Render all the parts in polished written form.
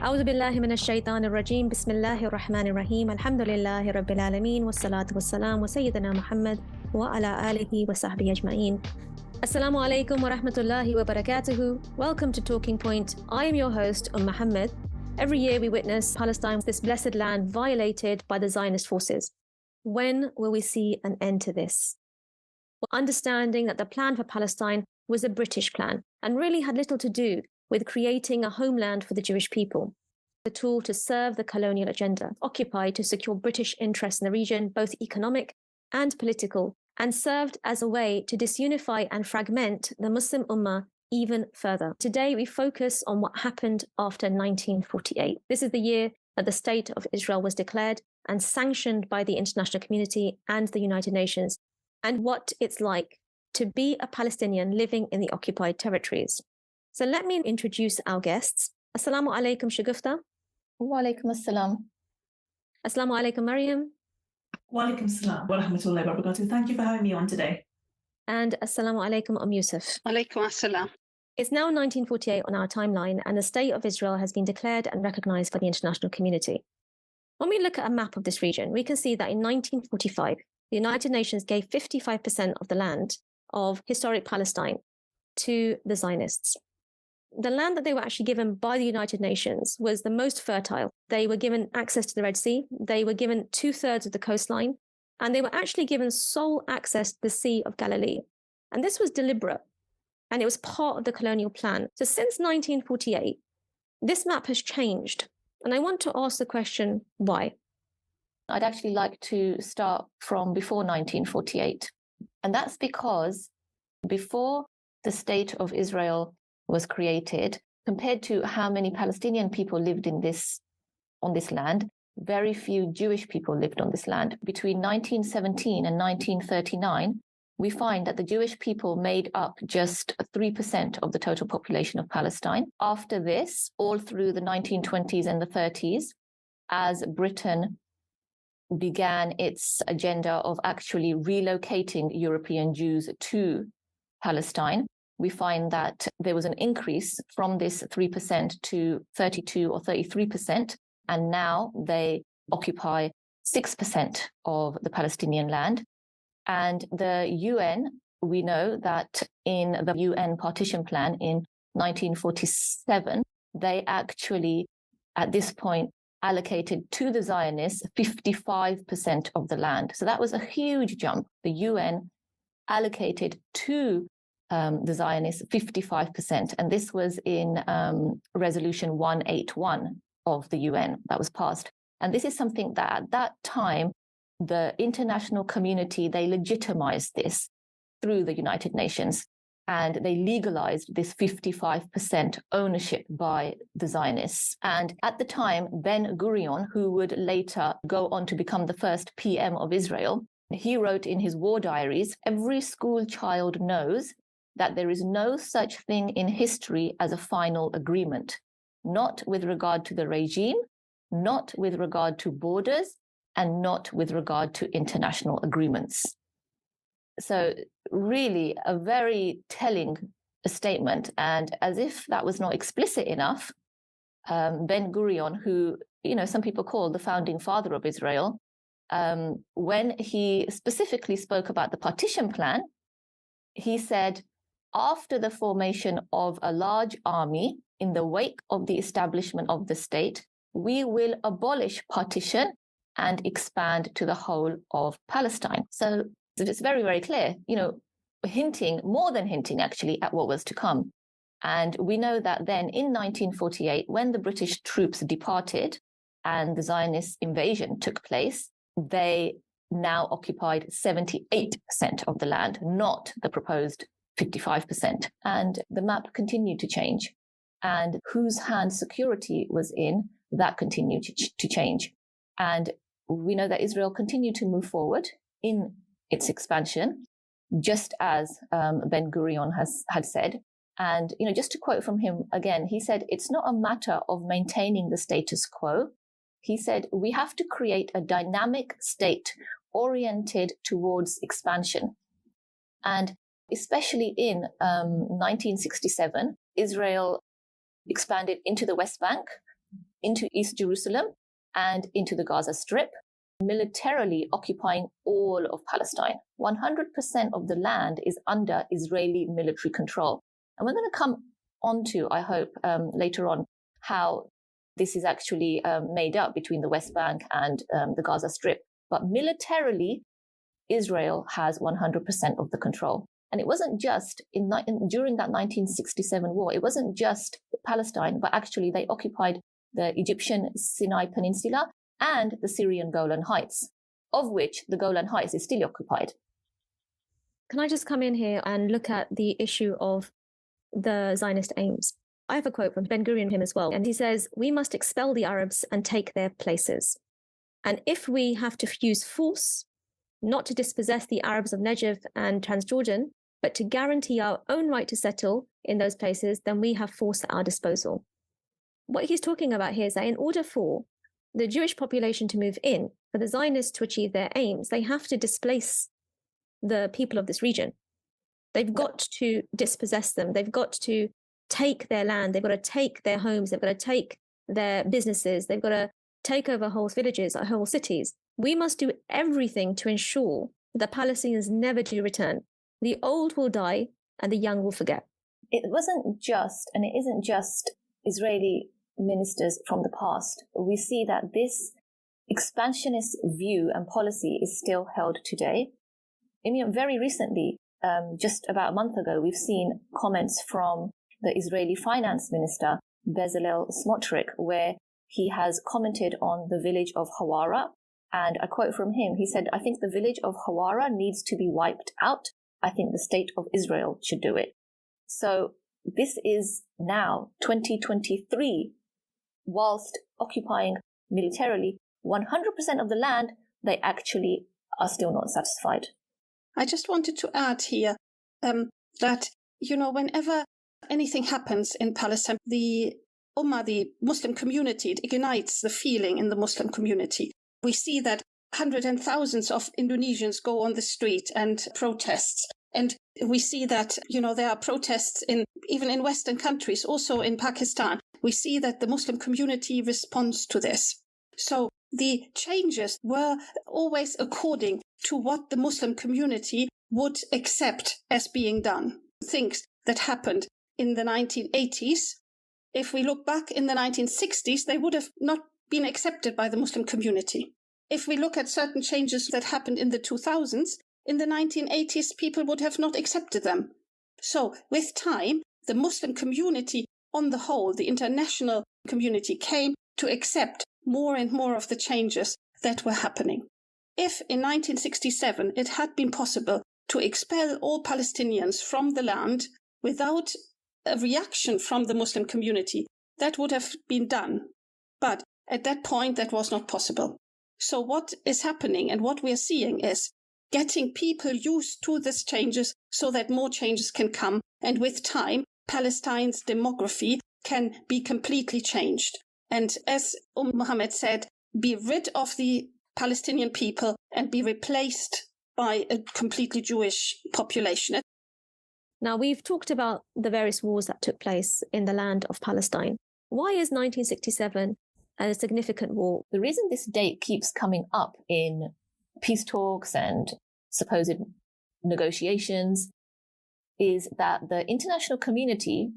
أعوذ بالله من الشيطان الرجيم بسم الله الرحمن الرحيم الحمد لله رب العالمين والصلاة والسلام وسيدنا محمد وعلى آله وصحبه أجمعين. Assalamu alaikum wa rahmatullahi wa barakatuhu. Welcome to Talking Point. I am your host, Muhammad. Every year we witness Palestine, this blessed land, violated by the Zionist forces. When will we see an end to this? Understanding that the plan for Palestine was a British plan and really had little to do with creating a homeland for the Jewish people. A tool to serve the colonial agenda, occupied to secure British interests in the region, both economic and political, and served as a way to disunify and fragment the Muslim Ummah even further. Today, we focus on what happened after 1948. This is the year that the State of Israel was declared and sanctioned by the international community and the United Nations, and what it's like to be a Palestinian living in the occupied territories. So let me introduce our guests. Assalamu alaikum, Shagufta. Wa alaikum assalam. Assalamu alaikum, Maryam. Wa alaikum assalam wa rahmatullahi wa barakatuh. Thank you for having me on today. And assalamu alaikum, Yusuf. Alaikum assalam. It's now 1948 on our timeline, and the State of Israel has been declared and recognized by the international community. When we look at a map of this region, we can see that in 1945, the United Nations gave 55% of the land of historic Palestine to the Zionists. The land that they were actually given by the United Nations was the most fertile. They were given access to the Red Sea. They were given 2/3 of the coastline, and they were actually given sole access to the Sea of Galilee. And this was deliberate, and it was part of the colonial plan. So since 1948, this map has changed. And I want to ask the question, why? I'd actually like to start from before 1948. And that's because before the State of Israel was created, compared to how many Palestinian people lived on this land, very few Jewish people lived on this land. Between 1917 and 1939, we find that the Jewish people made up just 3% of the total population of Palestine. After this, all through the 1920s and the 30s, as Britain began its agenda of actually relocating European Jews to Palestine, we find that there was an increase from this 3% to 32 or 33%, and now they occupy 6% of the Palestinian land. And the UN, we know that in the UN partition plan in 1947, they actually, at this point, allocated to the Zionists 55% of the land. So that was a huge jump. The UN allocated to the Zionists 55%. And this was in Resolution 181 of the UN that was passed. And this is something that at that time, the international community, they legitimized this through the United Nations. And they legalized this 55% ownership by the Zionists. And at the time, Ben-Gurion, who would later go on to become the first PM of Israel, he wrote in his war diaries, every school child knows that there is no such thing in history as a final agreement, not with regard to the regime, not with regard to borders, and not with regard to international agreements. So really a very telling statement. And as if that was not explicit enough, Ben-Gurion, who, some people call the founding father of Israel, when he specifically spoke about the partition plan, he said, after the formation of a large army in the wake of the establishment of the state, we will abolish partition and expand to the whole of Palestine. So it's very, very clear, hinting, more than hinting actually, at what was to come. And we know that then in 1948, when the British troops departed and the Zionist invasion took place, they now occupied 78% of the land, not the proposed 55%. And the map continued to change. And whose hand security was in, that continued to change. And we know that Israel continued to move forward in its expansion, just as Ben-Gurion had said. And, just to quote from him again, he said, it's not a matter of maintaining the status quo. He said, we have to create a dynamic state oriented towards expansion. And especially in 1967, Israel expanded into the West Bank into East Jerusalem and into the Gaza Strip, militarily occupying all of Palestine. 100% of the land is under Israeli military control. And we're going to come onto, I hope, later on, how this is actually made up between the West Bank and the Gaza Strip. But militarily, Israel has 100% of the control. And it wasn't just during that 1967 war, it wasn't just Palestine, but actually they occupied the Egyptian Sinai Peninsula and the Syrian Golan Heights, of which the Golan Heights is still occupied. Can I just come in here and look at the issue of the Zionist aims? I have a quote from Ben Gurion him as well, and he says, "We must expel the Arabs and take their places. And if we have to use force, not to dispossess the Arabs of Negev and Transjordan, but to guarantee our own right to settle in those places, then we have force at our disposal." What he's talking about here is that in order for the Jewish population to move in, for the Zionists to achieve their aims, they have to displace the people of this region. They've got to dispossess them. They've got to take their land. They've got to take their homes. They've got to take their businesses. They've got to take over whole villages, whole cities. We must do everything to ensure that the Palestinians never do return. The old will die and the young will forget. It wasn't just, and it isn't just Israeli ministers from the past. We see that this expansionist view and policy is still held today. I mean, very recently, just about a month ago, we've seen comments from the Israeli finance minister, Bezalel Smotrich, where he has commented on the village of Hawara. And I quote from him, he said, "I think the village of Hawara needs to be wiped out. I think the state of Israel should do it." So this is now 2023, whilst occupying militarily 100% of the land, they actually are still not satisfied. I just wanted to add here that, whenever anything happens in Palestine, the Ummah, the Muslim community, it ignites the feeling in the Muslim community. We see that hundreds and thousands of Indonesians go on the street and protests. And we see that, there are protests even in Western countries, also in Pakistan. We see that the Muslim community responds to this. So the changes were always according to what the Muslim community would accept as being done. Things that happened in the 1980s, if we look back in the 1960s, they would have not been accepted by the Muslim community. If we look at certain changes that happened in the 2000s, in the 1980s, people would have not accepted them. So with time, the Muslim community on the whole, the international community came to accept more and more of the changes that were happening. If in 1967 it had been possible to expel all Palestinians from the land without a reaction from the Muslim community, that would have been done. But at that point, that was not possible. So what is happening and what we are seeing is getting people used to these changes so that more changes can come. And with time, Palestine's demography can be completely changed. And as Mohammed said, be rid of the Palestinian people and be replaced by a completely Jewish population. Now, we've talked about the various wars that took place in the land of Palestine. Why is 1967 a significant war? The reason this date keeps coming up in peace talks and supposed negotiations is that the international community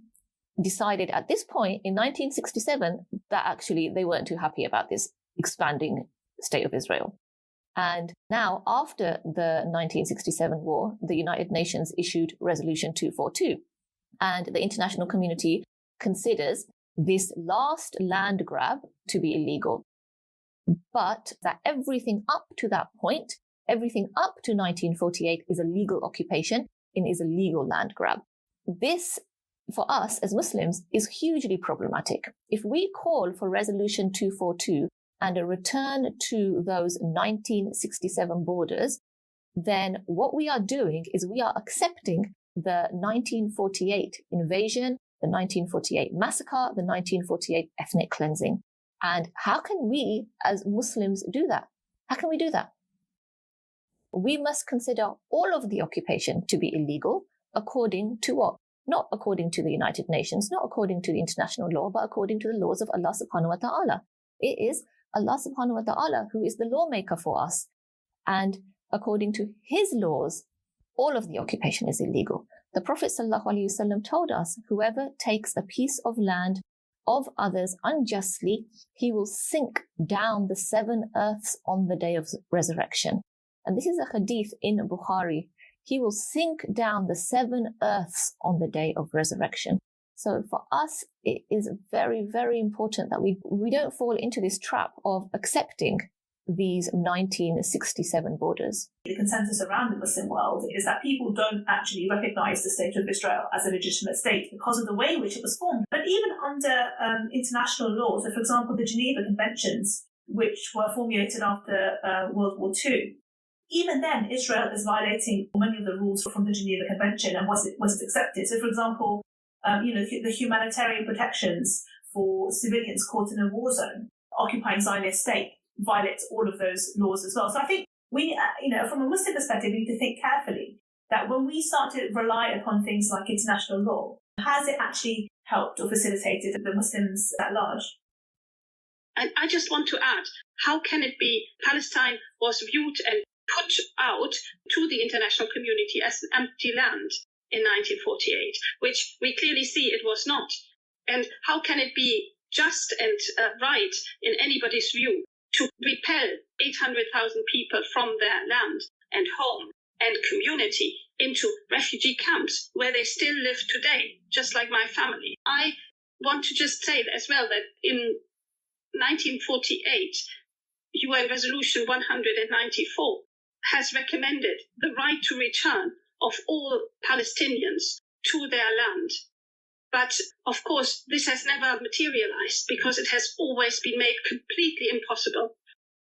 decided at this point in 1967 that actually they weren't too happy about this expanding state of Israel. And now, after the 1967 war, the United Nations issued Resolution 242, and the international community considers this last land grab to be illegal. But that everything up to that point, everything up to 1948 is a legal occupation and is a legal land grab. This, for us as Muslims, is hugely problematic. If we call for Resolution 242 and a return to those 1967 borders, then what we are doing is we are accepting the 1948 invasion, the 1948 massacre, the 1948 ethnic cleansing. And how can we as Muslims do that? How can we do that? We must consider all of the occupation to be illegal according to what? not according to the United Nations, not according to the international law, but according to the laws of Allah subhanahu wa ta'ala. It is Allah subhanahu wa ta'ala who is the lawmaker for us. And according to his laws, all of the occupation is illegal. The Prophet ﷺ told us, whoever takes a piece of land of others unjustly, he will sink down the 7 earths on the day of resurrection. And this is a hadith in Bukhari. He will sink down the 7 earths on the day of resurrection. So for us, it is very, very important that we don't fall into this trap of accepting these 1967 borders. The consensus around the Muslim world is that people don't actually recognize the state of Israel as a legitimate state because of the way in which it was formed. But even under international law, so for example, the Geneva Conventions, which were formulated after World War II, even then, Israel is violating many of the rules from the Geneva Convention and was it accepted. So, for example, the humanitarian protections for civilians caught in a war zone, occupying Zionist state, violates all of those laws as well. So I think we, from a Muslim perspective, we need to think carefully that when we start to rely upon things like international law, has it actually helped or facilitated the Muslims at large? And I just want to add, how can it be Palestine was viewed and put out to the international community as an empty land in 1948, which we clearly see it was not? And how can it be just and right in anybody's view to repel 800,000 people from their land and home and community into refugee camps where they still live today, just like my family? I want to just say as well that in 1948, UN Resolution 194 has recommended the right to return of all Palestinians to their land. But of course, this has never materialized because it has always been made completely impossible.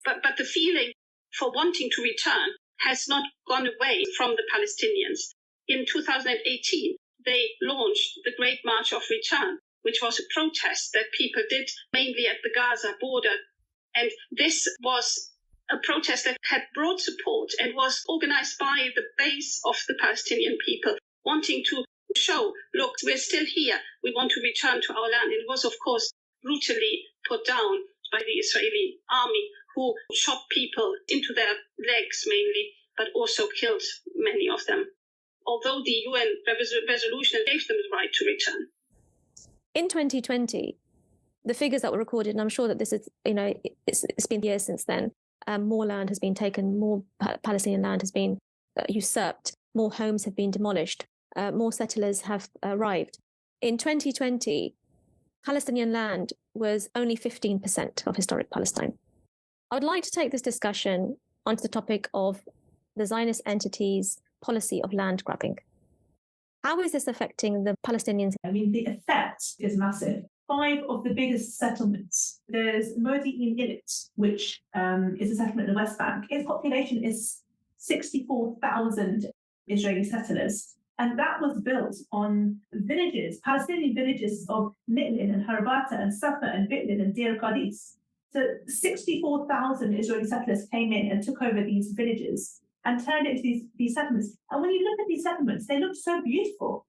But the feeling for wanting to return has not gone away from the Palestinians. In 2018, they launched the Great March of Return, which was a protest that people did mainly at the Gaza border. And this was a protest that had broad support and was organized by the base of the Palestinian people, wanting to show, look, we're still here. We want to return to our land. It was, of course, brutally put down by the Israeli army, who shot people into their legs mainly, but also killed many of them, although the UN resolution gave them the right to return. In 2020, the figures that were recorded, and I'm sure that this is, it's been years since then, more land has been taken, more Palestinian land has been usurped, more homes have been demolished, more settlers have arrived. In 2020, Palestinian land was only 15% of historic Palestine. I would like to take this discussion onto the topic of the Zionist entity's policy of land grabbing. How is this affecting the Palestinians? I mean, the effect is massive. 5 of the biggest settlements. There's Modi'in Illit, which is a settlement in the West Bank. Its population is 64,000 Israeli settlers. And that was built on villages, Palestinian villages of Mitlin and Harabata and Safa and Bitlin and Deir Qadis. So 64,000 Israeli settlers came in and took over these villages and turned it into these settlements. And when you look at these settlements, they look so beautiful.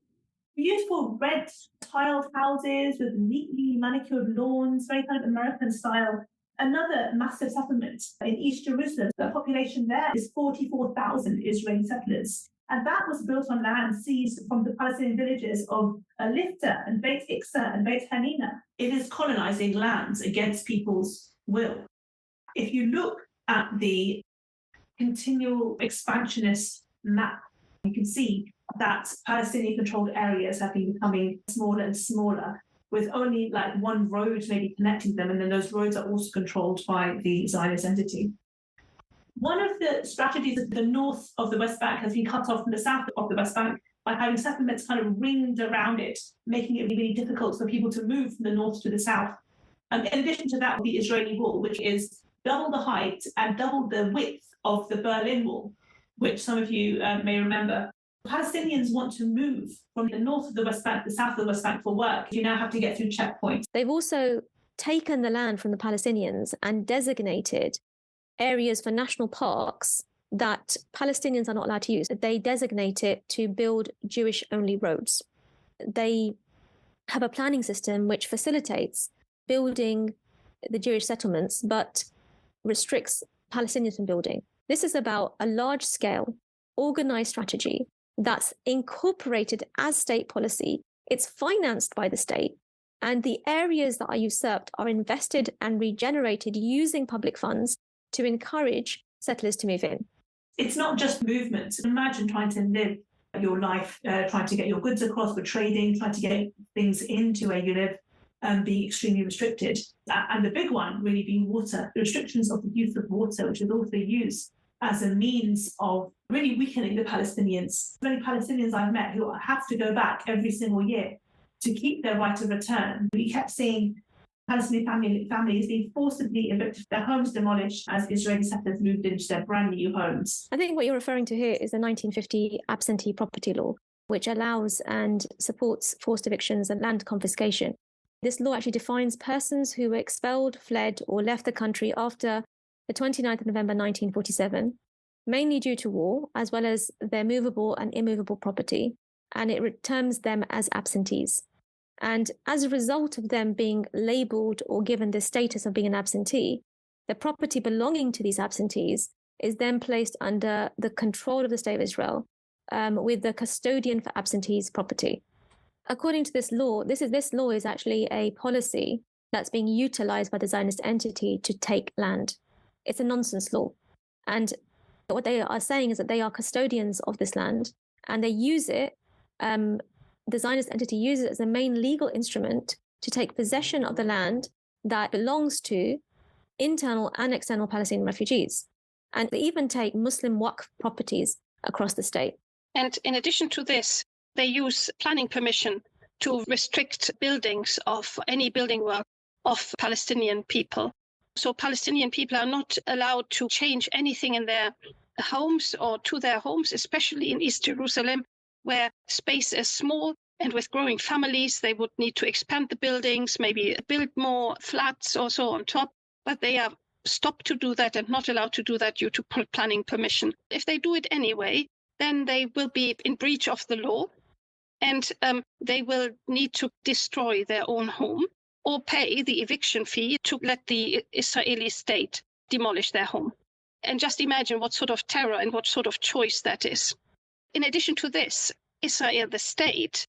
Beautiful red tiled houses with neatly manicured lawns, very kind of American style. Another massive settlement in East Jerusalem, the population there is 44,000 Israeli settlers. And that was built on land seized from the Palestinian villages of Lifta and Beit Iksa and Beit Hanina. It is colonizing lands against people's will. If you look at the continual expansionist map, you can see that Palestinian-controlled areas have been becoming smaller and smaller, with only like one road maybe connecting them, and then those roads are also controlled by the Zionist entity. One of the strategies of the north of the West Bank has been cut off from the south of the West Bank by having settlements kind of ringed around it, making it really difficult for people to move from the north to the south. In addition to that, the Israeli wall, which is double the height and double the width of the Berlin Wall, which some of you may remember. Palestinians want to move from the north of the West Bank to the south of the West Bank for work. You now have to get through checkpoints. They've also taken the land from the Palestinians and designated areas for national parks that Palestinians are not allowed to use. They designate it to build Jewish-only roads. they have a planning system which facilitates building the Jewish settlements, but restricts Palestinians from building. This is about a large-scale, organized strategy that's incorporated as state policy. It's financed by the state, and the areas that are usurped are invested and regenerated using public funds to encourage settlers to move in. It's not just movement. Imagine trying to live your life, trying to get your goods across for trading, trying to get things into where you live, being extremely restricted. And the big one really being water, the restrictions of the use of water, which is also used as a means of really weakening the Palestinians. Many Palestinians I've met who have to go back every single year to keep their right of return. We kept seeing Palestinian families being forcibly evicted, their homes demolished as Israeli settlers moved into their brand new homes. I think what you're referring to here is the 1950 absentee property law, which allows and supports forced evictions and land confiscation. This law actually defines persons who were expelled, fled, or left the country after the 29th of November 1947, mainly due to war, as well as their movable and immovable property, and it terms them as absentees. And as a result of them being labelled or given the status of being an absentee, the property belonging to these absentees is then placed under the control of the State of Israel, with the custodian for absentees' property. According to this law, this law is actually a policy that's being utilized by the Zionist entity to take land. It's a nonsense law. And what they are saying is that they are custodians of this land, and they use it, the Zionist entity uses it as a main legal instrument to take possession of the land that belongs to internal and external Palestinian refugees. And they even take Muslim Waqf properties across the state. And in addition to this, they use planning permission to restrict buildings of any building work of Palestinian people. So Palestinian people are not allowed to change anything in their homes or to their homes, especially in East Jerusalem, where space is small, and with growing families, they would need to expand the buildings, maybe build more flats or so on top. But they are stopped to do that and not allowed to do that due to planning permission. If they do it anyway, then they will be in breach of the law, and they will need to destroy their own home or pay the eviction fee to let the Israeli state demolish their home. And just imagine what sort of terror and what sort of choice that is. In addition to this, Israel, the state,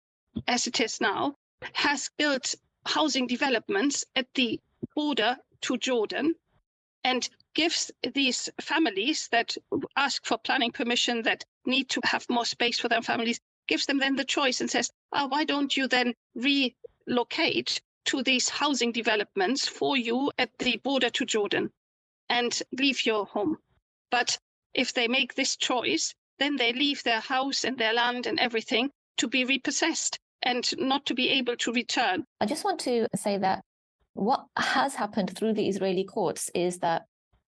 as it is now, has built housing developments at the border to Jordan and gives these families that ask for planning permission, that need to have more space for their families, gives them then the choice and says, why don't you then relocate to these housing developments for you at the border to Jordan and leave your home. But if they make this choice, then they leave their house and their land and everything to be repossessed and not to be able to return. I just want to say that what has happened through the Israeli courts is that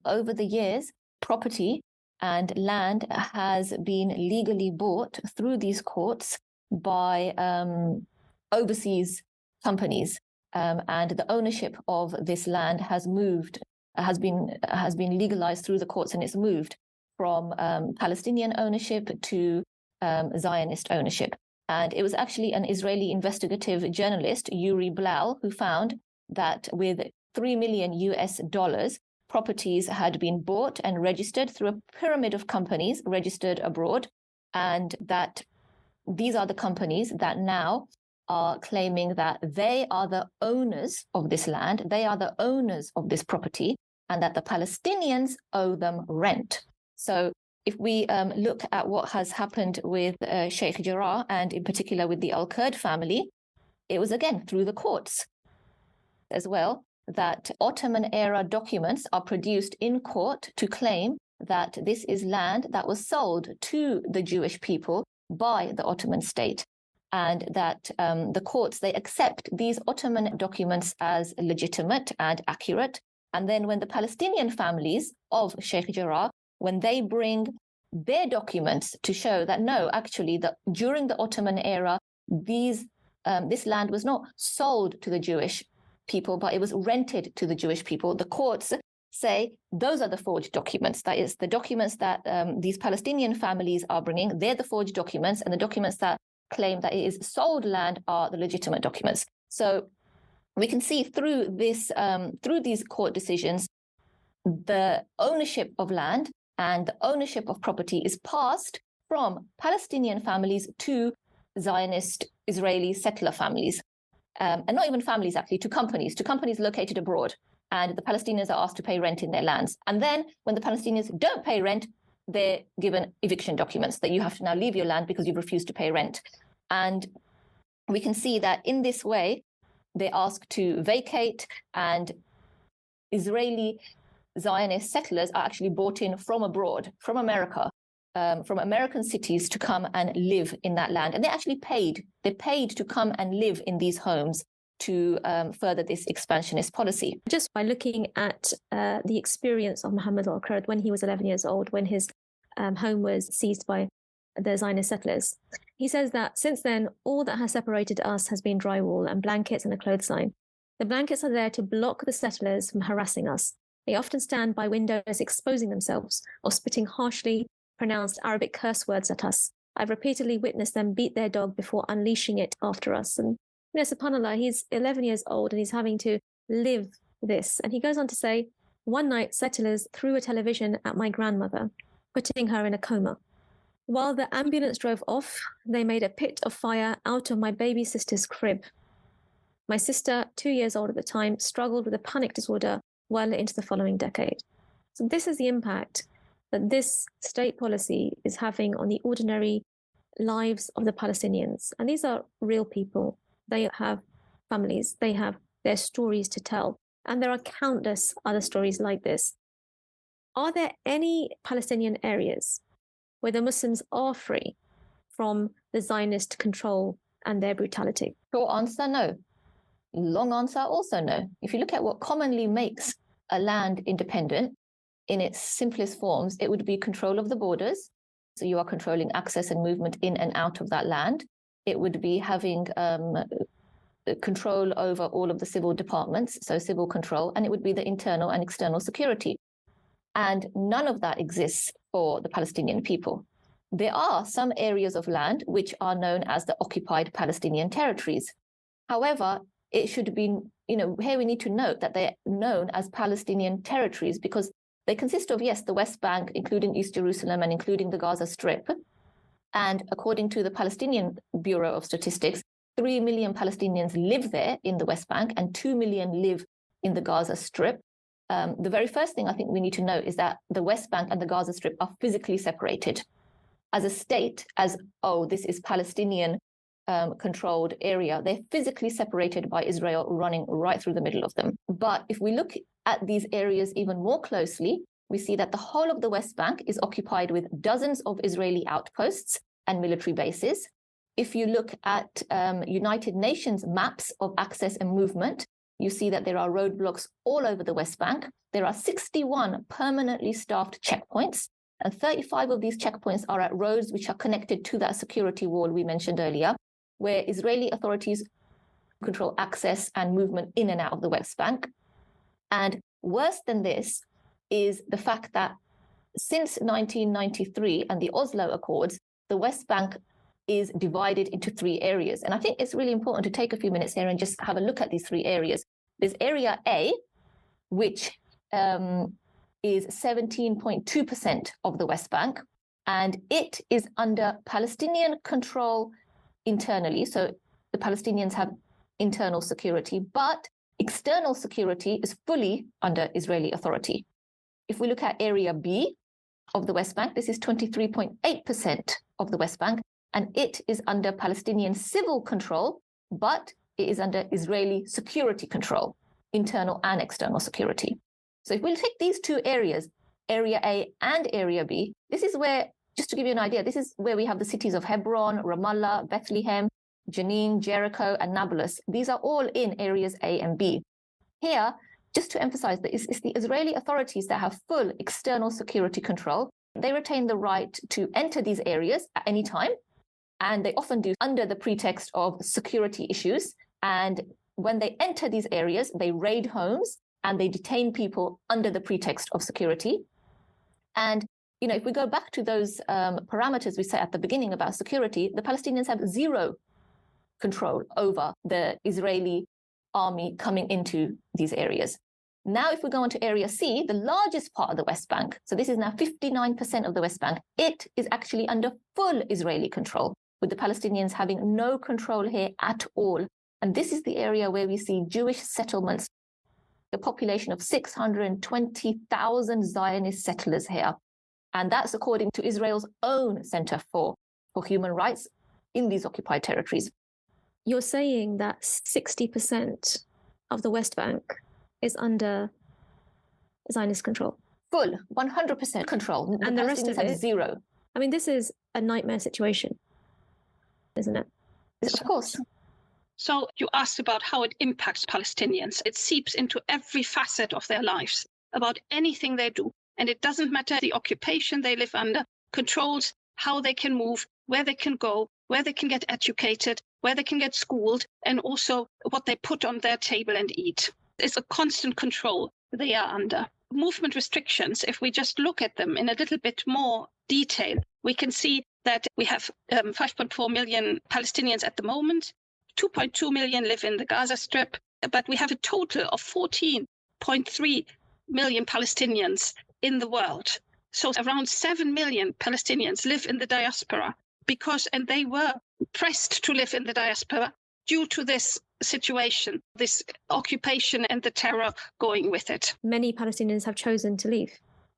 over the years, property and land has been legally bought through these courts by overseas companies, and the ownership of this land has been legalized through the courts, and it's moved from Palestinian ownership to Zionist ownership. And it was actually an Israeli investigative journalist, Yuri Blau, who found that with $3 million, properties had been bought and registered through a pyramid of companies registered abroad, and that these are the companies that now are claiming that they are the owners of this land, they are the owners of this property, and that the Palestinians owe them rent. So if we look at what has happened with Sheikh Jarrah, and in particular with the Al-Kurd family, it was again through the courts as well that Ottoman-era documents are produced in court to claim that this is land that was sold to the Jewish people by the Ottoman state, and that the courts, they accept these Ottoman documents as legitimate and accurate. And then when the Palestinian families of Sheikh Jarrah, when they bring their documents to show that no, actually, during the Ottoman era, this land was not sold to the Jewish people, but it was rented to the Jewish people, the courts say those are the forged documents. That is, the documents that these Palestinian families are bringing, they're the forged documents, and the documents that claim that it is sold land are the legitimate documents. So we can see through this, through these court decisions, the ownership of land and the ownership of property is passed from Palestinian families to Zionist Israeli settler families, and not even families actually, to companies located abroad. And the Palestinians are asked to pay rent in their lands. And then when the Palestinians don't pay rent, they're given eviction documents that you have to now leave your land because you've refused to pay rent. And we can see that in this way, they're asked to vacate, and Israeli Zionist settlers are actually brought in from abroad, from America, from American cities to come and live in that land. And they're actually paid. They're paid to come and live in these homes to further this expansionist policy. Just by looking at the experience of Muhammad al-Kurd when he was 11 years old, when his home was seized by the Zionist settlers, he says that since then, all that has separated us has been drywall and blankets and a clothesline. The blankets are there to block the settlers from harassing us. They often stand by windows exposing themselves or spitting harshly pronounced Arabic curse words at us. I've repeatedly witnessed them beat their dog before unleashing it after us. And subhanAllah, he's 11 years old and he's having to live this. And he goes on to say, one night settlers threw a television at my grandmother, putting her in a coma. While the ambulance drove off, they made a pit of fire out of my baby sister's crib. My sister, 2 years old at the time, struggled with a panic disorder well into the following decade. So this is the impact that this state policy is having on the ordinary lives of the Palestinians. And these are real people. They have families, they have their stories to tell. And there are countless other stories like this. Are there any Palestinian areas where the Muslims are free from the Zionist control and their brutality? Short answer, no. Long answer, also no. If you look at what commonly makes a land independent in its simplest forms, it would be control of the borders. So you are controlling access and movement in and out of that land. It would be having control over all of the civil departments, so civil control, and it would be the internal and external security. And none of that exists for the Palestinian people. There are some areas of land which are known as the occupied Palestinian territories. However, it should be, here we need to note that they're known as Palestinian territories because they consist of, yes, the West Bank, including East Jerusalem and including the Gaza Strip. And according to the Palestinian Bureau of Statistics, 3 million Palestinians live there in the West Bank and 2 million live in the Gaza Strip. The very first thing I think we need to note is that the West Bank and the Gaza Strip are physically separated. As a state, this is Palestinian controlled area, they're physically separated by Israel running right through the middle of them. But if we look at these areas even more closely, we see that the whole of the West Bank is occupied with dozens of Israeli outposts and military bases. If you look at United Nations maps of access and movement, you see that there are roadblocks all over the West Bank. There are 61 permanently staffed checkpoints, and 35 of these checkpoints are at roads which are connected to that security wall we mentioned earlier, where Israeli authorities control access and movement in and out of the West Bank. And worse than this is the fact that since 1993 and the Oslo Accords, the West Bank is divided into 3 areas. And I think it's really important to take a few minutes here and just have a look at these 3 areas. There's Area A, which is 17.2% of the West Bank, and it is under Palestinian control internally. So the Palestinians have internal security, but external security is fully under Israeli authority. If we look at Area B of the West Bank, this is 23.8% of the West Bank, and it is under Palestinian civil control, but it is under Israeli security control, internal and external security. So if we'll take these 2 areas, Area A and Area B, this is where, just to give you an idea, this is where we have the cities of Hebron, Ramallah, Bethlehem, Jenin, Jericho, and Nablus. These are all in areas A and B. Here, just to emphasize that it's the Israeli authorities that have full external security control. They retain the right to enter these areas at any time, and they often do under the pretext of security issues. And when they enter these areas, they raid homes and they detain people under the pretext of security. And if we go back to those parameters we set at the beginning about security, the Palestinians have zero control over the Israeli army coming into these areas. Now, if we go on to Area C, the largest part of the West Bank, so this is now 59% of the West Bank, it is actually under full Israeli control, with the Palestinians having no control here at all. And this is the area where we see Jewish settlements, a population of 620,000 Zionist settlers here. And that's according to Israel's own Center for Human Rights in these occupied territories. You're saying that 60% of the West Bank is under Zionist control? Full, 100% control. And the rest of it? Zero. I mean, this is a nightmare situation, isn't it? Of course. So you asked about how it impacts Palestinians. It seeps into every facet of their lives, about anything they do. And it doesn't matter the occupation they live under, controls how they can move, where they can go, where they can get educated, where they can get schooled, and also what they put on their table and eat. It's a constant control they are under. Movement restrictions, if we just look at them in a little bit more detail, we can see that we have 5.4 million Palestinians at the moment. 2.2 million live in the Gaza Strip, but we have a total of 14.3 million Palestinians in the world. So around 7 million Palestinians live in the diaspora and they were pressed to live in the diaspora due to this situation, this occupation and the terror going with it. Many Palestinians have chosen to leave.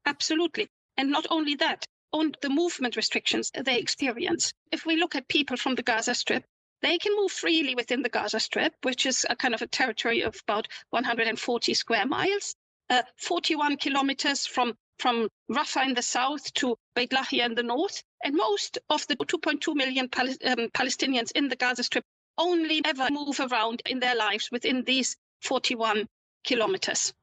Absolutely. And not only that, on the movement restrictions they experience. If we look at people from the Gaza Strip, they can move freely within the Gaza Strip, which is a kind of a territory of about 140 square miles, 41 kilometers from Rafah in the south to Beit Lahia in the north. And most of the 2.2 million Palestinians in the Gaza Strip only ever move around in their lives within these 41 kilometers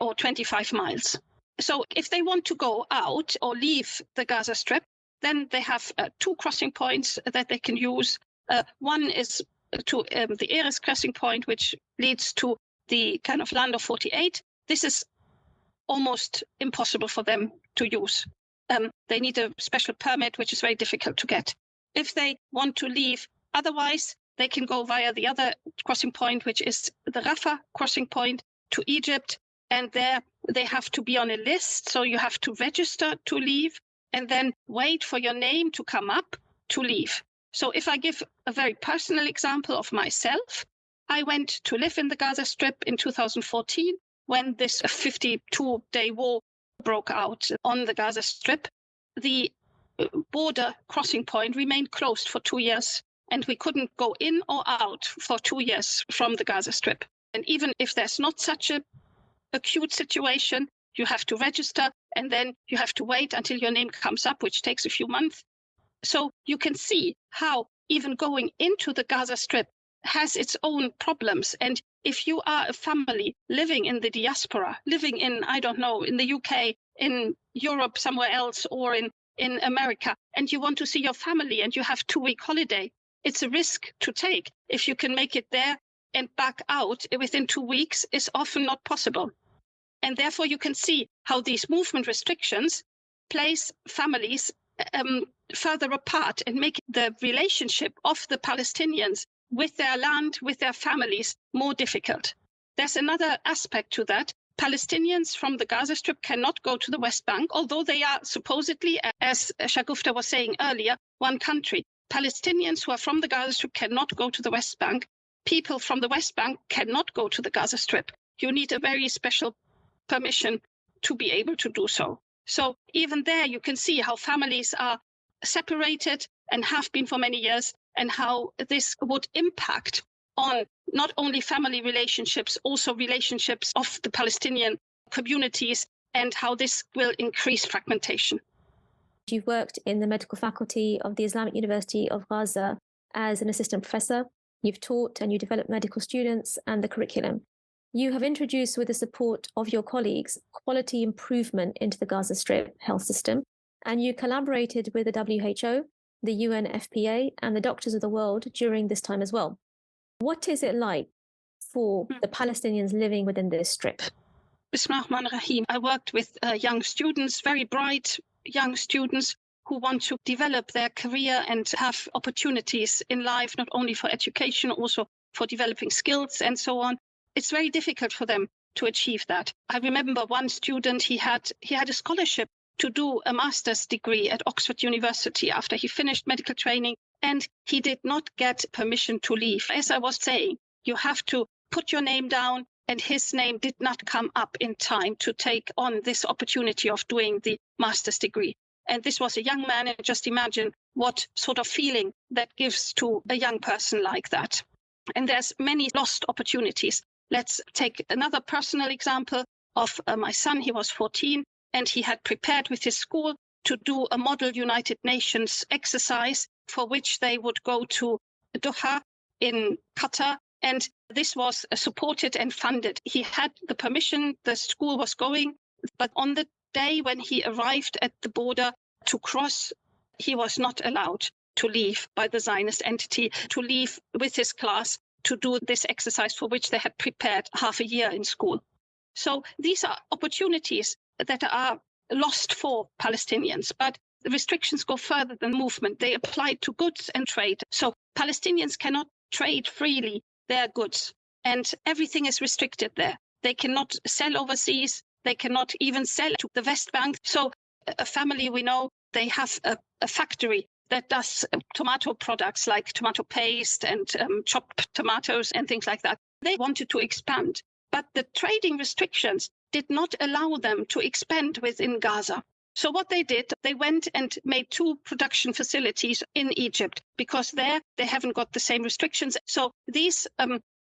or 25 miles. So if they want to go out or leave the Gaza Strip, then they have two crossing points that they can use. One is to the Erez crossing point, which leads to the kind of land of 48. This is almost impossible for them to use. They need a special permit, which is very difficult to get. If they want to leave, otherwise, they can go via the other crossing point, which is the Rafah crossing point to Egypt. And there they have to be on a list. So you have to register to leave and then wait for your name to come up to leave. So if I give a very personal example of myself, I went to live in the Gaza Strip in 2014 when this 52-day war broke out on the Gaza Strip. The border crossing point remained closed for 2 years, and we couldn't go in or out for 2 years from the Gaza Strip. And even if there's not such a acute situation, you have to register, and then you have to wait until your name comes up, which takes a few months. So you can see how even going into the Gaza Strip has its own problems. And if you are a family living in the diaspora, living in, I don't know, in the UK, in Europe, somewhere else, or in America, and you want to see your family and you have 2-week holiday, it's a risk to take. If you can make it there and back out within 2 weeks, is often not possible. And therefore you can see how these movement restrictions place families further apart and make the relationship of the Palestinians with their land, with their families, more difficult. There's another aspect to that. Palestinians from the Gaza Strip cannot go to the West Bank, although they are supposedly, as Shagufta was saying earlier, one country. Palestinians who are from the Gaza Strip cannot go to the West Bank. People from the West Bank cannot go to the Gaza Strip. You need a very special permission to be able to do so. So even there, you can see how families are separated and have been for many years, and how this would impact on not only family relationships, also relationships of the Palestinian communities, and how this will increase fragmentation. You've worked in the medical faculty of the Islamic University of Gaza as an assistant professor. You've taught and you developed medical students and the curriculum. You have introduced, with the support of your colleagues, quality improvement into the Gaza Strip health system, and you collaborated with the WHO, the UNFPA, and the Doctors of the World during this time as well. What is it like for the Palestinians living within this strip? Bismillah ar-Rahman ar-Rahim. I worked with young students, very bright, young students who want to develop their career and have opportunities in life, not only for education, also for developing skills and so on. It's very difficult for them to achieve that. I remember one student, he had a scholarship to do a master's degree at Oxford University after he finished medical training, and he did not get permission to leave. As I was saying, you have to put your name down, and his name did not come up in time to take on this opportunity of doing the master's degree. And this was a young man, and just imagine what sort of feeling that gives to a young person like that. And there's many lost opportunities. Let's take another personal example of my son. He was 14, and he had prepared with his school to do a model United Nations exercise for which they would go to Doha in Qatar. And this was supported and funded. He had the permission, the school was going, but on the day when he arrived at the border to cross, he was not allowed to leave by the Zionist entity, to leave with his class to do this exercise for which they had prepared half a year in school. So these are opportunities that are lost for Palestinians, but the restrictions go further than movement. They apply to goods and trade. So Palestinians cannot trade freely their goods, and everything is restricted there. They cannot sell overseas. They cannot even sell to the West Bank. So a family we know, they have a factory that does tomato products like tomato paste and chopped tomatoes and things like that. They wanted to expand, but the trading restrictions did not allow them to expand within Gaza. So what they did, they went and made 2 production facilities in Egypt, because there they haven't got the same restrictions. So these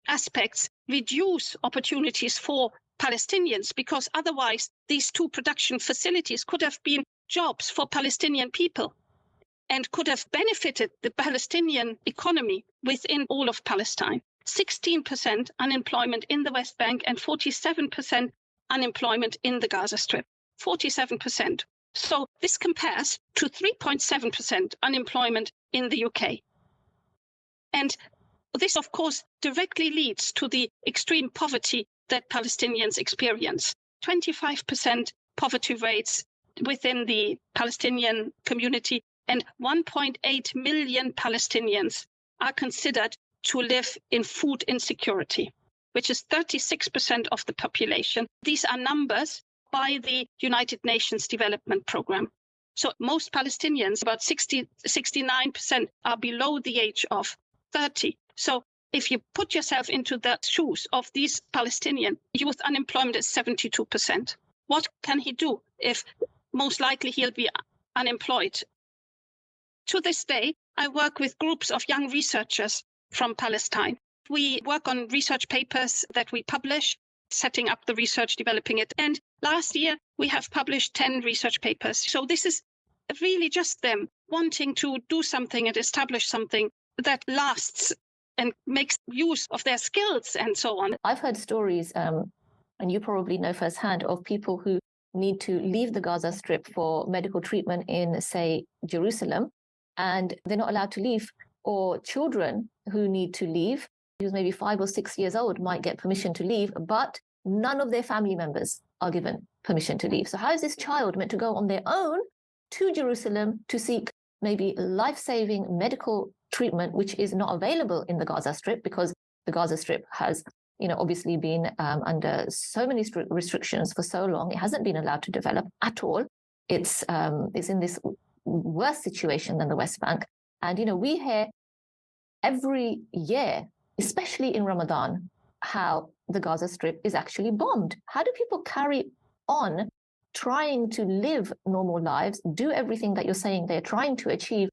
aspects reduce opportunities for Palestinians, because otherwise these 2 production facilities could have been jobs for Palestinian people and could have benefited the Palestinian economy within all of Palestine. 16% unemployment in the West Bank and 47% unemployment in the Gaza Strip. 47%. So this compares to 3.7% unemployment in the UK. And this, of course, directly leads to the extreme poverty that Palestinians experience. 25% poverty rates within the Palestinian community, and 1.8 million Palestinians are considered to live in food insecurity, which is 36% of the population. These are numbers by the United Nations Development Programme. So most Palestinians, about 69%, are below the age of 30. So if you put yourself into the shoes of these Palestinian, youth unemployment is 72%. What can he do if most likely he'll be unemployed? To this day, I work with groups of young researchers from Palestine. We work on research papers that we publish, setting up the research, developing it. And last year, we have published 10 research papers. So this is really just them wanting to do something and establish something that lasts and makes use of their skills and so on. I've heard stories, and you probably know firsthand, of people who need to leave the Gaza Strip for medical treatment in, say, Jerusalem, and they're not allowed to leave, or children who need to leave, who's maybe 5 or 6 years old, might get permission to leave, but none of their family members are given permission to leave. So how is this child meant to go on their own to Jerusalem to seek maybe life-saving medical treatment, which is not available in the Gaza Strip, because the Gaza Strip has, obviously been under so many restrictions for so long. It hasn't been allowed to develop at all. It's in this worse situation than the West Bank. And, we hear every year, especially in Ramadan, how the Gaza Strip is actually bombed. How do people carry on trying to live normal lives, do everything that you're saying they're trying to achieve,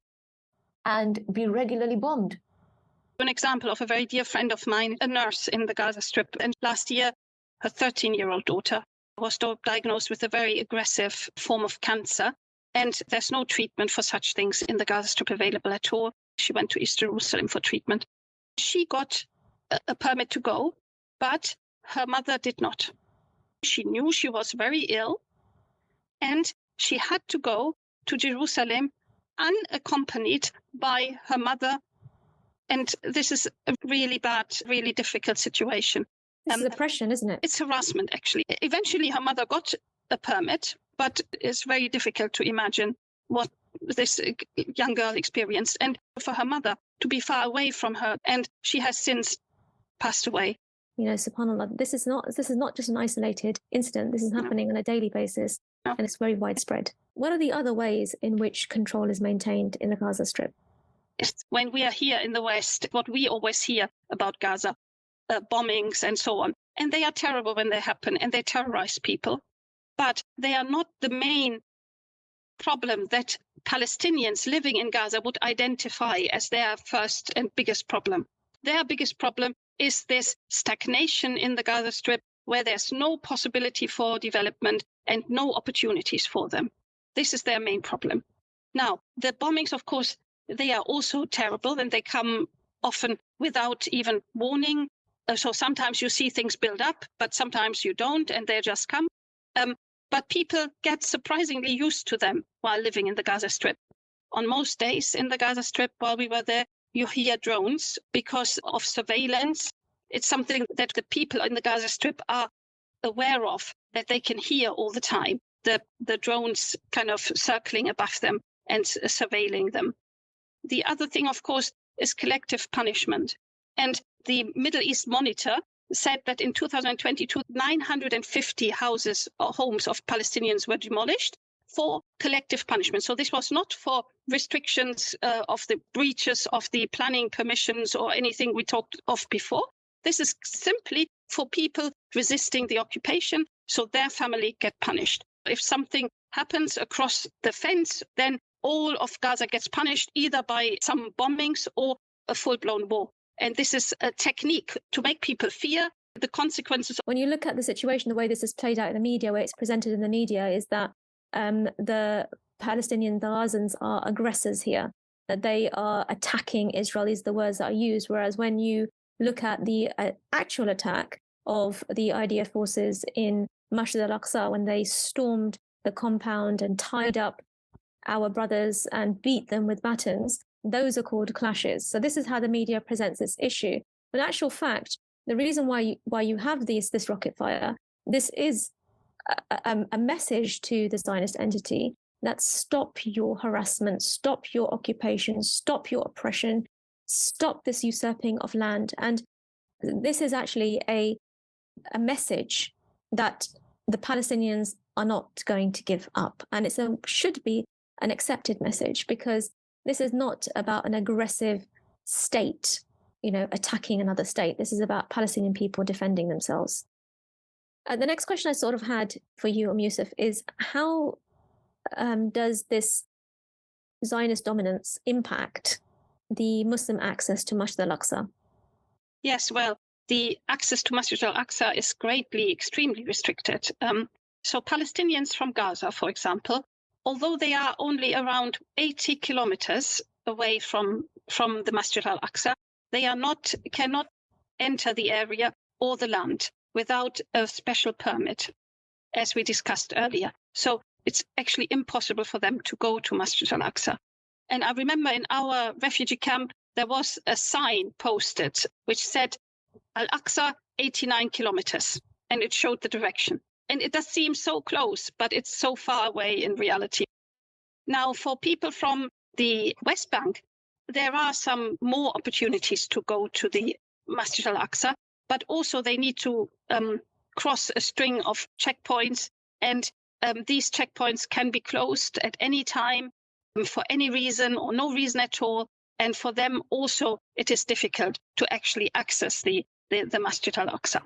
and be regularly bombed? An example of a very dear friend of mine, a nurse in the Gaza Strip, and last year her 13-year-old daughter was diagnosed with a very aggressive form of cancer, and there's no treatment for such things in the Gaza Strip available at all. She went to East Jerusalem for treatment. She got a permit to go, but her mother did not. She knew she was very ill, and she had to go to Jerusalem unaccompanied by her mother. And this is a really bad, really difficult situation. This is oppression, isn't it? It's harassment, actually. Eventually, her mother got a permit, but it's very difficult to imagine what this young girl experienced, and for her mother to be far away from her, and she has since passed away. You know, subhanAllah, this is not just an isolated incident. This is happening on a daily basis, and it's very widespread. What are the other ways in which control is maintained in the Gaza Strip? When we are here in the West, what we always hear about Gaza, bombings and so on, and they are terrible when they happen, and they terrorize people, but they are not the main problem that Palestinians living in Gaza would identify as their first and biggest problem. Their biggest problem is this stagnation in the Gaza Strip, where there's no possibility for development and no opportunities for them. This is their main problem. Now, the bombings, of course, they are also terrible, and they come often without even warning. So sometimes you see things build up, but sometimes you don't, and they just come. But people get surprisingly used to them while living in the Gaza Strip. On most days in the Gaza Strip, while we were there, you hear drones because of surveillance. It's something that the people in the Gaza Strip are aware of, that they can hear all the time, the drones kind of circling above them and surveilling them. The other thing, of course, is collective punishment. And the Middle East Monitor said that in 2022, 950 houses or homes of Palestinians were demolished for collective punishment. So this was not for restrictions of the breaches of the planning permissions or anything we talked of before. This is simply for people resisting the occupation, so their family get punished. If something happens across the fence, then all of Gaza gets punished either by some bombings or a full-blown war. And this is a technique to make people fear the consequences. When you look at the situation, the way this is played out in the media, where it's presented in the media, is that the Palestinian Gazans are aggressors here, that they are attacking Israel, is the words that are used. Whereas when you look at the actual attack of the IDF forces in Masjid al-Aqsa, when they stormed the compound and tied up our brothers and beat them with batons, those are called clashes. So this is how the media presents this issue. But in actual fact, the reason why you have this rocket fire, this is a message to the Zionist entity that stop your harassment, stop your occupation, stop your oppression, stop this usurping of land. And this is actually a message that the Palestinians are not going to give up. And it should be an accepted message, because this is not about an aggressive state, attacking another state. This is about Palestinian people defending themselves. The next question I sort of had for you, Yusuf, is how does this Zionist dominance impact the Muslim access to Masjid al-Aqsa? Yes, well, the access to Masjid al-Aqsa is extremely restricted. So Palestinians from Gaza, for example, although they are only around 80 kilometers away from the Masjid al-Aqsa, they cannot enter the area or the land without a special permit, as we discussed earlier. So it's actually impossible for them to go to Masjid al-Aqsa. And I remember in our refugee camp, there was a sign posted which said Al-Aqsa 89 kilometers, and it showed the direction. And it does seem so close, but it's so far away in reality. Now, for people from the West Bank, there are some more opportunities to go to the Masjid al-Aqsa, but also they need to cross a string of checkpoints, and these checkpoints can be closed at any time for any reason or no reason at all. And for them also, it is difficult to actually access the Masjid al-Aqsa.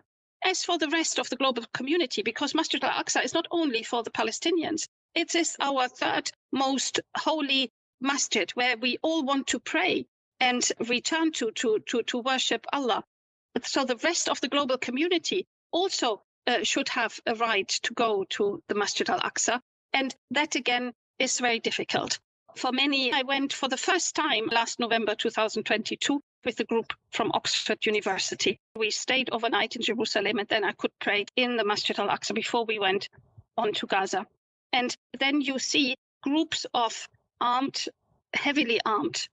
As for the rest of the global community, because Masjid al-Aqsa is not only for the Palestinians, it is our third most holy masjid, where we all want to pray and return to worship Allah. So the rest of the global community also should have a right to go to the Masjid al-Aqsa. And that, again, is very difficult. For many, I went for the first time last November 2022 with a group from Oxford University. We stayed overnight in Jerusalem, and then I could pray in the Masjid al-Aqsa before we went on to Gaza. And then you see groups of heavily armed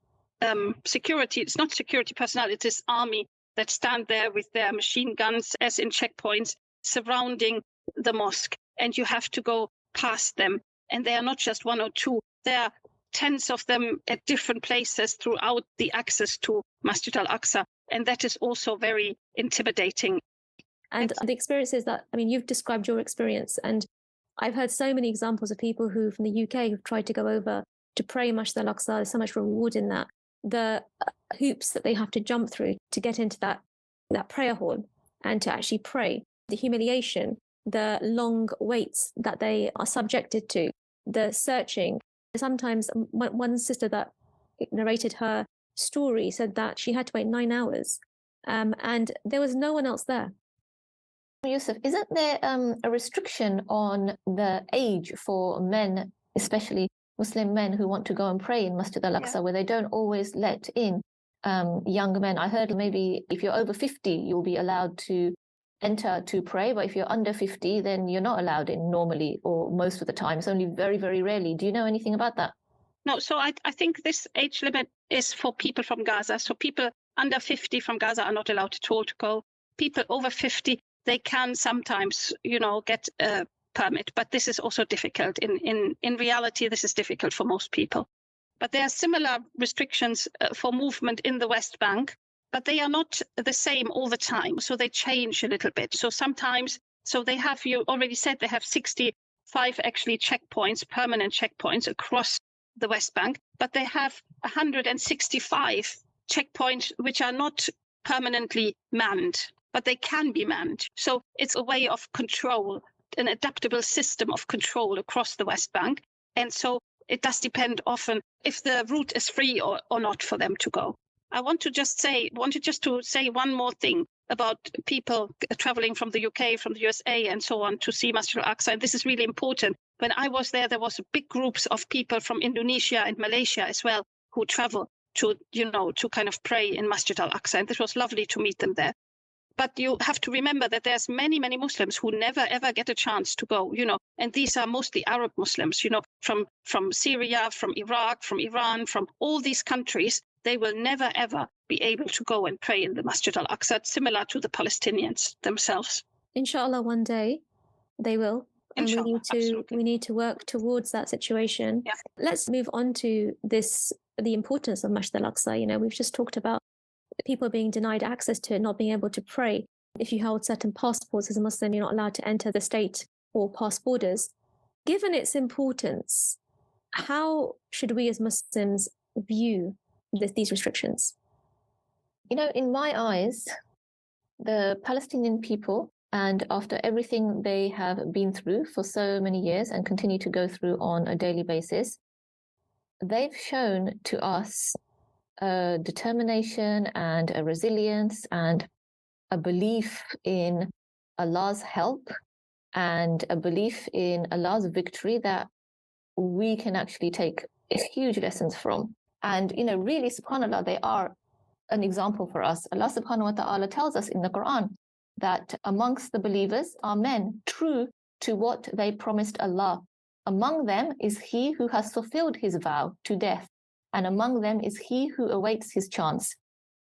security. It's not security personnel, it is army that stand there with their machine guns, as in checkpoints, surrounding the mosque. And you have to go past them. And they are not just one or two. There are tens of them at different places throughout the access to Masjid al-Aqsa. And that is also very intimidating. And the experiences that, I mean, you've described your experience, and I've heard so many examples of people who from the UK who've tried to go over to pray Masjid al-Aqsa. There's so much reward in that. The hoops that they have to jump through to get into that prayer hall and to actually pray, the humiliation, the long waits that they are subjected to, the searching. Sometimes one sister that narrated her story said that she had to wait 9 hours and there was no one else there. Yusuf, isn't there a restriction on the age for men, especially Muslim men who want to go and pray in Masjid al-Aqsa, where they don't always let in young men? I heard maybe if you're over 50, you'll be allowed to enter to pray, but if you're under 50, then you're not allowed in normally, or most of the time. It's only very, very rarely. Do you know anything about that? No, so I think this age limit is for people from Gaza. So people under 50 from Gaza are not allowed at all to go. People over 50, they can sometimes, get a permit, but this is also difficult. In reality, this is difficult for most people. But there are similar restrictions for movement in the West Bank, but they are not the same all the time. So they change a little bit. So sometimes, they have, you already said, they have 65 actually checkpoints, permanent checkpoints across the West Bank, but they have 165 checkpoints which are not permanently manned, but they can be manned. So it's a way of control, an adaptable system of control across the West Bank. And so it does depend often if the route is free or not for them to go. I wanted just to say one more thing about people traveling from the UK, from the USA and so on to see Masjid al-Aqsa. And this is really important. When I was there was big groups of people from Indonesia and Malaysia as well who travel to kind of pray in Masjid al-Aqsa. And this was lovely to meet them there. But you have to remember that there's many, many Muslims who never, ever get a chance to go, and these are mostly Arab Muslims, from Syria, from Iraq, from Iran, from all these countries. They will never, ever be able to go and pray in the Masjid al-Aqsa, similar to the Palestinians themselves. Inshallah, one day they will. And Inshallah, we need to work towards that situation. Yeah. Let's move on to the importance of Masjid al-Aqsa. We've just talked about people being denied access to it, not being able to pray. If you hold certain passports as a Muslim, you're not allowed to enter the state or pass borders. Given its importance, how should we as Muslims view these restrictions? In my eyes, the Palestinian people, and after everything they have been through for so many years and continue to go through on a daily basis, they've shown to us a determination and a resilience and a belief in Allah's help and a belief in Allah's victory that we can actually take huge lessons from. And, really, subhanAllah, they are an example for us. Allah subhanahu wa ta'ala tells us in the Quran that amongst the believers are men true to what they promised Allah. Among them is he who has fulfilled his vow to death, and among them is he who awaits his chance.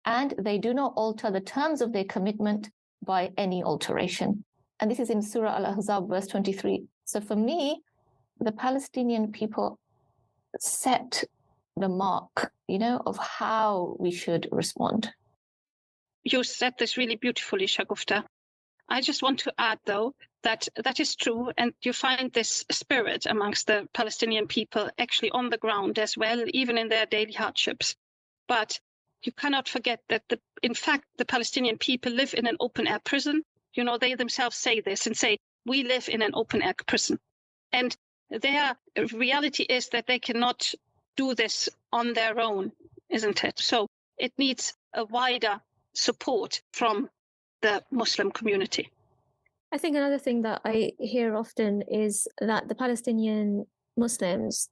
And they do not alter the terms of their commitment by any alteration. And this is in Surah Al-Ahzab, verse 23. So for me, the Palestinian people set the mark, of how we should respond. You said this really beautifully, Shagufta. I just want to add, though, that is true, and you find this spirit amongst the Palestinian people actually on the ground as well, even in their daily hardships. But you cannot forget that, in fact, the Palestinian people live in an open-air prison. They themselves say this and say, we live in an open-air prison. And their reality is that they cannot do this on their own, isn't it? So it needs a wider support from the Muslim community. I think another thing that I hear often is that the Palestinian Muslims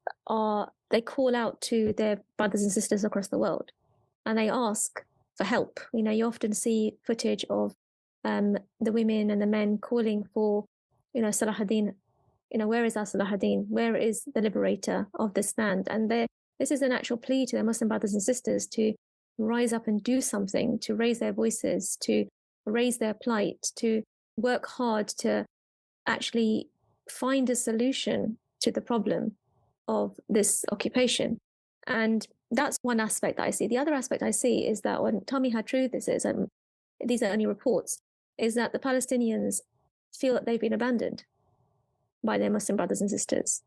they call out to their brothers and sisters across the world and they ask for help. You often see footage of the women and the men calling for, Salahuddin, where is our Salahuddin? Where is the liberator of this land? And this is an actual plea to their Muslim brothers and sisters to rise up and do something, to raise their voices, to raise their plight, to work hard to actually find a solution to the problem of this occupation. And that's one aspect that I see. The other aspect I see is that, when tell me how true this is, and these are only reports, is that the Palestinians feel that they've been abandoned by their Muslim brothers and sisters.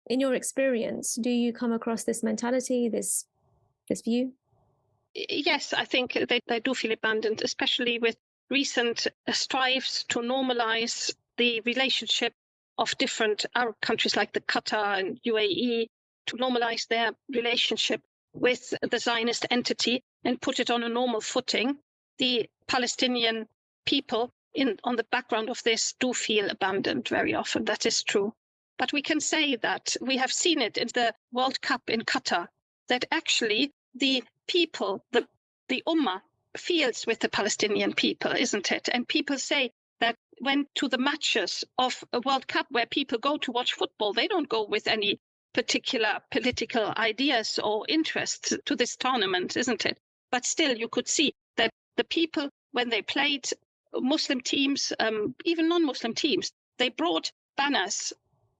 In your experience, do you come across this mentality, this view? Yes, I think they do feel abandoned, especially with recent strives to normalize the relationship of different Arab countries like the Qatar and UAE, to normalize their relationship with the Zionist entity and put it on a normal footing. The Palestinian people on the background of this do feel abandoned very often. That is true. But we can say that we have seen it in the World Cup in Qatar, that actually the people, the Ummah, feels with the Palestinian people, isn't it? And people say that when to the matches of a World Cup where people go to watch football, they don't go with any particular political ideas or interests to this tournament, isn't it? But still, you could see that the people, when they played, Muslim teams, even non-Muslim teams, they brought banners,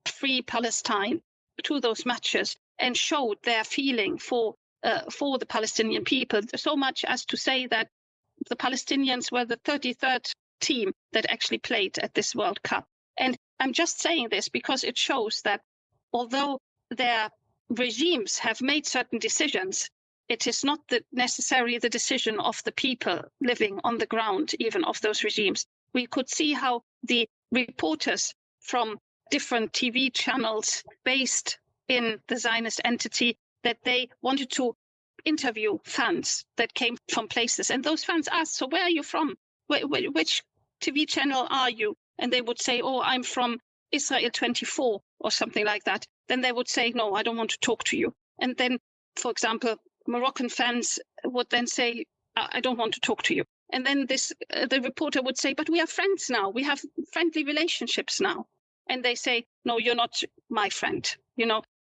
Free Palestine, to those matches and showed their feeling for the Palestinian people, so much as to say that the Palestinians were the 33rd team that actually played at this World Cup. And I'm just saying this because it shows that although their regimes have made certain decisions, it is not necessarily the decision of the people living on the ground, even of those regimes. We could see how the reporters from different TV channels based in the Zionist entity, that they wanted to interview fans that came from places. And those fans asked, so where are you from? Which TV channel are you? And they would say, oh, I'm from Israel 24 or something like that. Then they would say, no, I don't want to talk to you. And then, for example, Moroccan fans would then say, I don't want to talk to you. And then the reporter would say, but we are friends now. We have friendly relationships now. And they say, no, you're not my friend.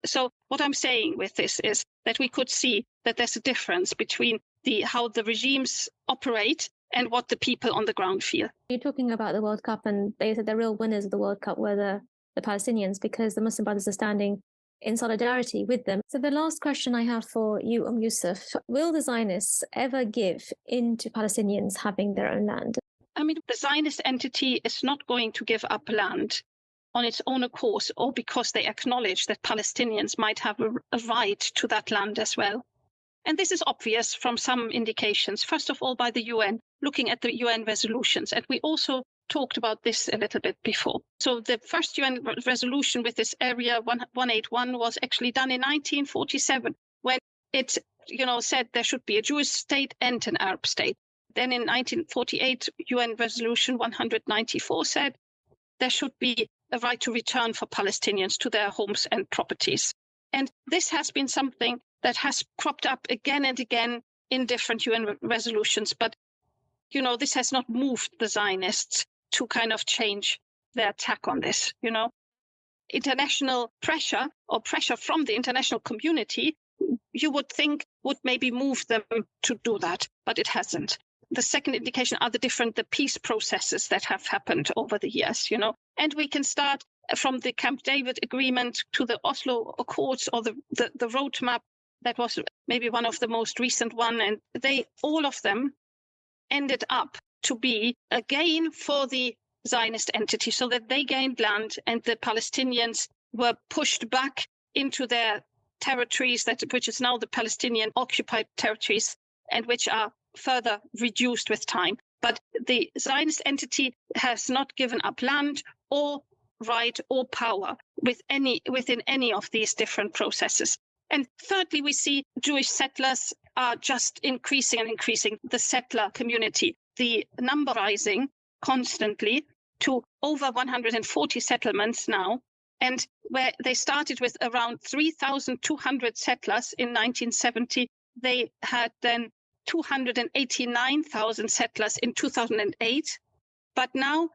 So what I'm saying with this is that we could see that there's a difference between how the regimes operate and what the people on the ground feel. You're talking about the World Cup, and they said the real winners of the World Cup were the Palestinians, because the Muslim brothers are standing in solidarity with them. So the last question I have for you, Yusuf, will the Zionists ever give in to Palestinians having their own land? I mean, the Zionist entity is not going to give up land on its own accord, or because they acknowledge that Palestinians might have a right to that land as well. And this is obvious from some indications, first of all by the UN, looking at the UN resolutions. And we also talked about this a little bit before. So the first UN resolution with this Area 181 was actually done in 1947, when it said there should be a Jewish state and an Arab state. Then in 1948, UN resolution 194 said there should be a right to return for Palestinians to their homes and properties. And this has been something that has cropped up again and again in different UN resolutions. But, this has not moved the Zionists to kind of change their tack on this, International pressure, or pressure from the international community, you would think would maybe move them to do that, but it hasn't. The second indication are the peace processes that have happened over the years, And we can start from the Camp David agreement to the Oslo Accords, or the roadmap that was maybe one of the most recent one. And all of them ended up to be a gain for the Zionist entity, so that they gained land and the Palestinians were pushed back into their territories, which is now the Palestinian occupied territories, and which are further reduced with time. But the Zionist entity has not given up land or right or power within any of these different processes. And thirdly, we see Jewish settlers are just increasing and increasing, the settler community, the number rising constantly to over 140 settlements now. And where they started with around 3,200 settlers in 1970, they had then 289,000 settlers in 2008, but now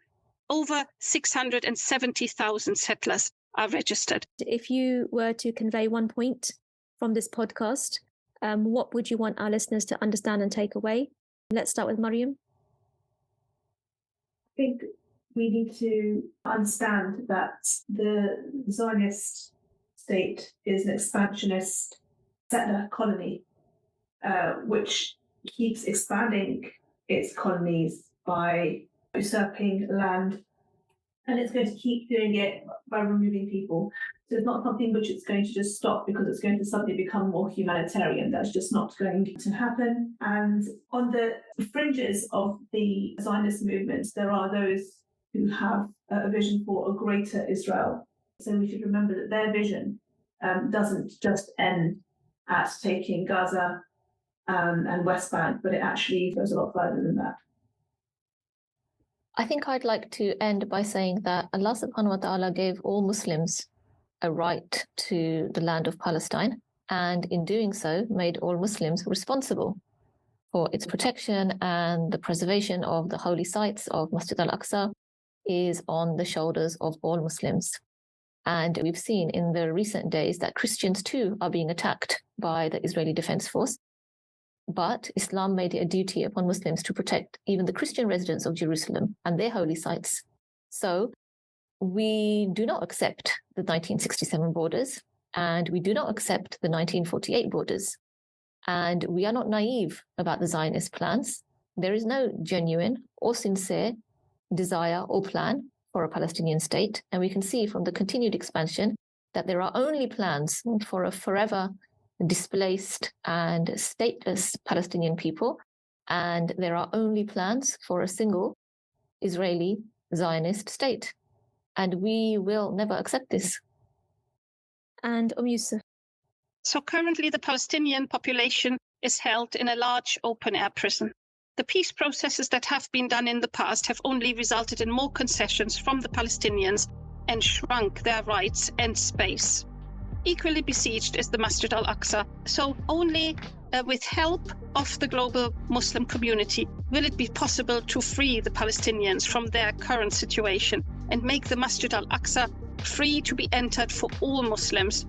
over 670,000 settlers are registered. If you were to convey one point from this podcast, what would you want our listeners to understand and take away? Let's start with Mariam. I think we need to understand that the Zionist state is an expansionist settler colony, which keeps expanding its colonies by usurping land, and it's going to keep doing it by removing people. So it's not something which it's going to just stop because it's going to suddenly become more humanitarian. That's just not going to happen. And on the fringes of the Zionist movement, there are those who have a vision for a greater Israel. So we should remember that their vision doesn't just end at taking Gaza and West Bank, but it actually goes a lot further than that. I think I'd like to end by saying that Allah subhanahu wa ta'ala gave all Muslims a right to the land of Palestine, and in doing so made all Muslims responsible for its protection, and the preservation of the holy sites of Masjid al-Aqsa is on the shoulders of all Muslims. And we've seen in the recent days that Christians too are being attacked by the Israeli Defense Force. But Islam made it a duty upon Muslims to protect even the Christian residents of Jerusalem and their holy sites. So we do not accept the 1967 borders, and we do not accept the 1948 borders. And we are not naive about the Zionist plans. There is no genuine or sincere desire or plan for a Palestinian state. And we can see from the continued expansion that there are only plans for a forever displaced and stateless Palestinian people, and there are only plans for a single Israeli Zionist state. And we will never accept this. And Yusuf. So currently the Palestinian population is held in a large open-air prison. The peace processes that have been done in the past have only resulted in more concessions from the Palestinians and shrunk their rights and space. Equally besieged is the Masjid al-Aqsa. So only with help of the global Muslim community will it be possible to free the Palestinians from their current situation and make the Masjid al-Aqsa free to be entered for all Muslims